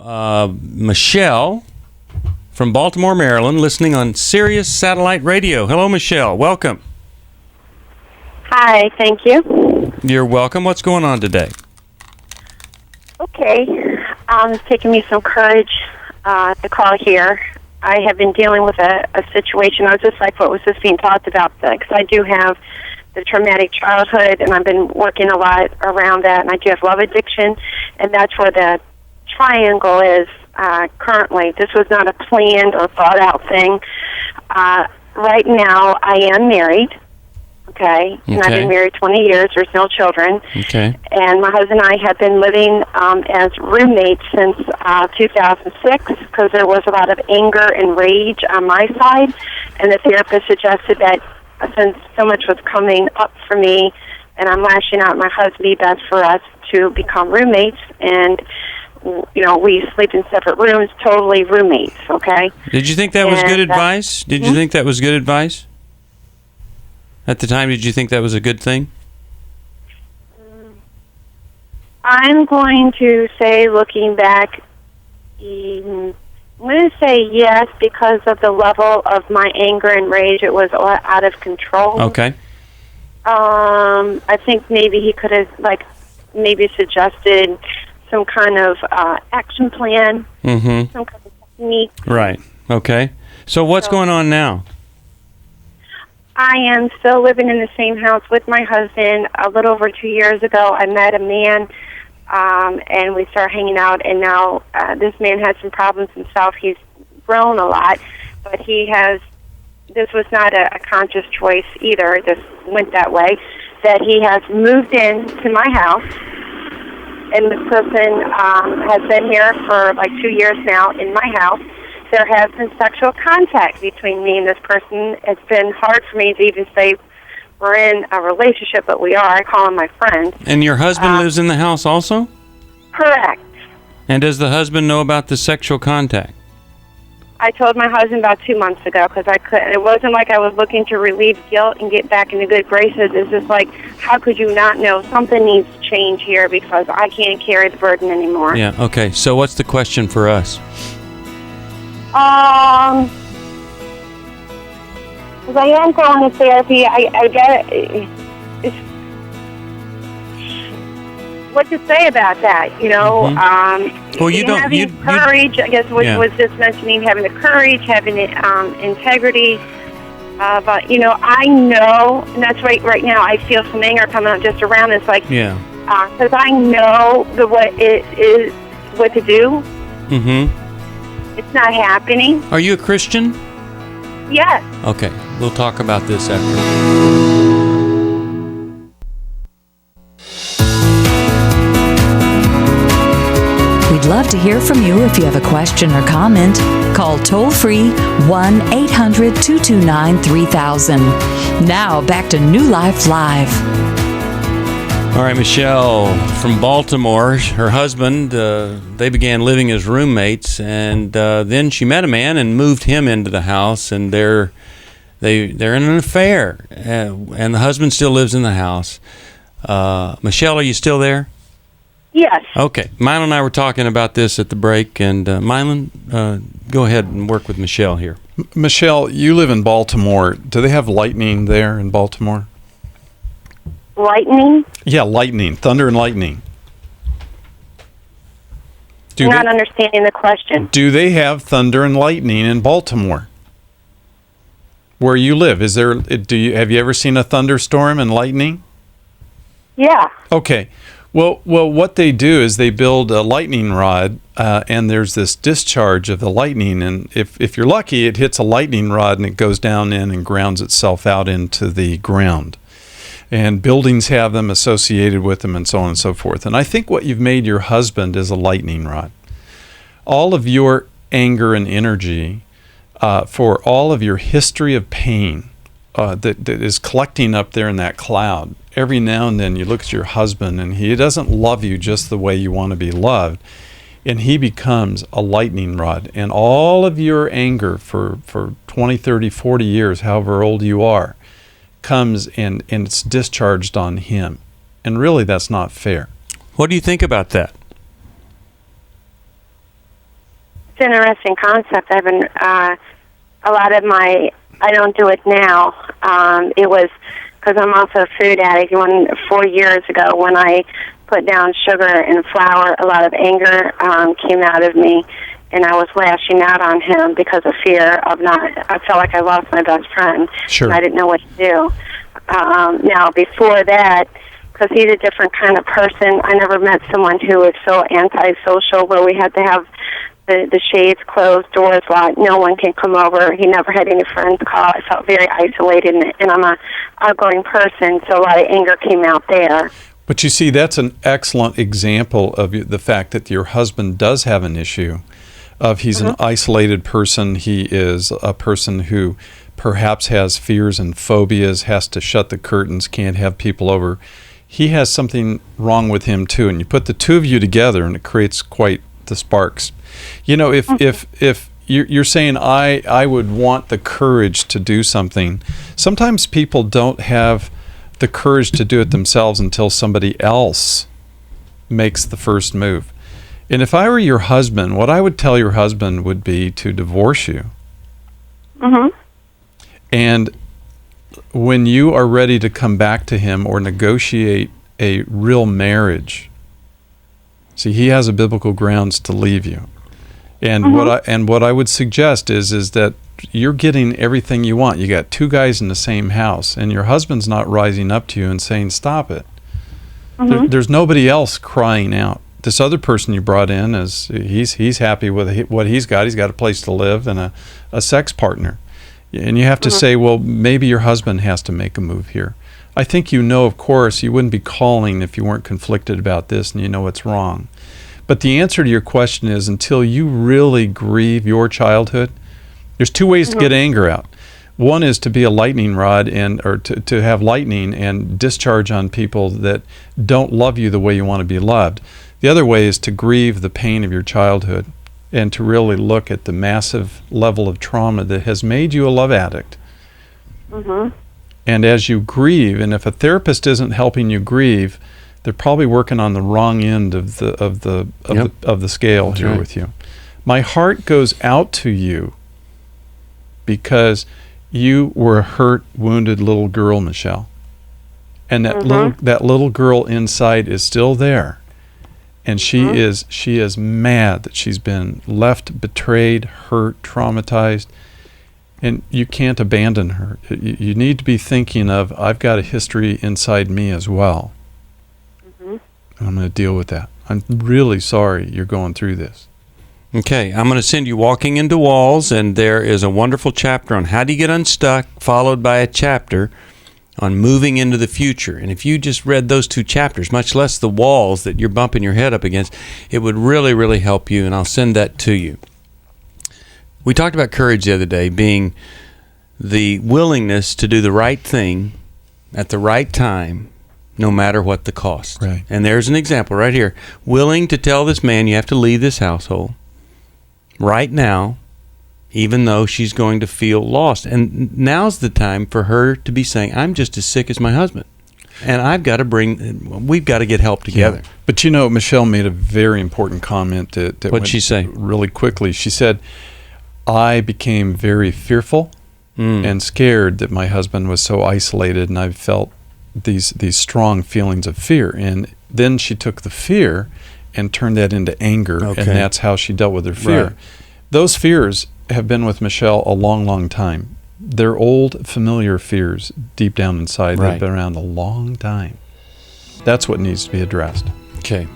Michelle from Baltimore, Maryland, listening on Sirius Satellite Radio. Hello, Michelle. Welcome. Hi, thank you. You're welcome. What's going on today? Okay. It's taken me some courage to call here. I have been dealing with a situation. I was just like what was just being talked about, because I do have the traumatic childhood, and I've been working a lot around that, and I do have love addiction, and that's where the triangle is currently. This was not a planned or thought-out thing. Right now, I am married. Okay, and I've been married 20 years. There's no children. Okay. And my husband and I have been living as roommates since 2006, because there was a lot of anger and rage on my side, and the therapist suggested that since so much was coming up for me and I'm lashing out at my husband, it'd be best for us to become roommates, and we sleep in separate rooms, totally roommates, okay? Did you think that was good advice? Did you think that was good advice? At the time, did you think that was a good thing? I'm going to say, looking back, I'm going to say yes, because of the level of my anger and rage. It was out of control. Okay. I think maybe he could have, maybe suggested some kind of action plan, some kind of technique. Right. Okay. So what's going on now? I am still living in the same house with my husband. A little over 2 years ago, I met a man, and we started hanging out, and now this man has some problems himself. He's grown a lot, but this was not a conscious choice either. It just went that way, that he has moved into my house, and this person has been here for 2 years now in my house. There has been sexual contact between me and this person. It's been hard for me to even say we're in a relationship, but we are. I call him my friend. And your husband lives in the house also? Correct. And does the husband know about the sexual contact? I told my husband about 2 months ago, because I couldn't. It wasn't like I was looking to relieve guilt and get back into good graces. It's just like, how could you not know? Something needs to change here, because I can't carry the burden anymore. Yeah, okay. So what's the question for us? Because I am going to therapy, I get it. What to say about that, Well, you don't. Having courage, I guess, was just mentioning having the courage, having the integrity. But I know, and that's right now. I feel some anger coming out just around this, because I know what to do. Mm-hmm. It's not happening. Are you a Christian? Yes. Okay, we'll talk about this after. We'd love to hear from you if you have a question or comment. Call toll-free 1-800-229-3000. Now, back to New Life Live. All right, Michelle from Baltimore, her husband, they began living as roommates, and then she met a man and moved him into the house, and they're in an affair, and the husband still lives in the house. Michelle, are you still there? Yes. Okay. Mylon and I were talking about this at the break, and Mylon, go ahead and work with Michelle here. Michelle, you live in Baltimore. Do they have lightning there in Baltimore? Lightning? Yeah, lightning. Thunder and lightning. I'm not understanding the question. Do they have thunder and lightning in Baltimore? Where you live, have you ever seen a thunderstorm and lightning? Yeah. Okay. Well, what they do is they build a lightning rod, and there's this discharge of the lightning, and if you're lucky, it hits a lightning rod and it goes down in and grounds itself out into the ground. And buildings have them associated with them, and so on and so forth. And I think what you've made your husband is a lightning rod. All of your anger and energy, for all of your history of pain that is collecting up there in that cloud. Every now and then you look at your husband, and he doesn't love you just the way you want to be loved. And he becomes a lightning rod. And all of your anger for 20, 30, 40 years, however old you are, comes and it's discharged on him. And really, that's not fair. What do you think about that? It's an interesting concept. I've been a lot of my. I don't do it now. It was because I'm also a food addict. 4 years ago, when I put down sugar and flour, a lot of anger came out of me, and I was lashing out on him because of fear of not. I felt like I lost my best friend, Sure. and I didn't know what to do. Now, before that, because he's a different kind of person, I never met someone who was so antisocial, where we had to have the shades closed, doors locked, no one can come over. He never had any friends call. I felt very isolated, and I'm a outgoing person, so a lot of anger came out there. But you see, that's an excellent example of the fact that your husband does have an issue of he's an isolated person. He is a person who perhaps has fears and phobias, has to shut the curtains, can't have people over. He has something wrong with him too, and you put the two of you together and it creates quite the sparks. You know, if you're saying I would want the courage to do something, sometimes people don't have the courage to do it themselves until somebody else makes the first move. And if I were your husband, what I would tell your husband would be to divorce you. And when you are ready to come back to him or negotiate a real marriage, see, he has a biblical grounds to leave you. And what I would suggest is that you're getting everything you want. You got two guys in the same house, and your husband's not rising up to you and saying, "Stop it." There's nobody else crying out. This other person you brought in he's happy with what he's got. He's got a place to live and a sex partner. And you have to say, well, maybe your husband has to make a move here. I think of course, you wouldn't be calling if you weren't conflicted about this and you know it's wrong. But the answer to your question is, until you really grieve your childhood, there's two ways to get anger out. One is to be a lightning rod or to have lightning and discharge on people that don't love you the way you want to be loved. The other way is to grieve the pain of your childhood and to really look at the massive level of trauma that has made you a love addict. And as you grieve, and if a therapist isn't helping you grieve, they're probably working on the wrong end of the scale That's here right. with you. My heart goes out to you because you were a hurt, wounded little girl, Michelle. And that little girl inside is still there. And she is mad that she's been left, betrayed, hurt, traumatized. And you can't abandon her. You need to be thinking of, I've got a history inside me as well. And I'm going to deal with that. I'm really sorry you're going through this. Okay, I'm going to send you Walking into Walls, and there is a wonderful chapter on how do you get unstuck, followed by a chapter on moving into the future. And if you just read those two chapters, much less the walls that you're bumping your head up against, it would really, really help you, and I'll send that to you. We talked about courage the other day being the willingness to do the right thing at the right time, no matter what the cost. Right. And there's an example right here. Willing to tell this man you have to leave this household right now, even though she's going to feel lost. And now's the time for her to be saying, I'm just as sick as my husband. And we've got to get help together. Yeah. But you know, Michelle made a very important comment that What'd went she say? really quickly. She said, I became very fearful and scared that my husband was so isolated, and I felt these strong feelings of fear. And then she took the fear and turned that into anger, and that's how she dealt with her fear. Right. Those fears have been with Michelle a long, long time. They're old, familiar fears deep down inside. Right. They've been around a long time. That's what needs to be addressed. Okay.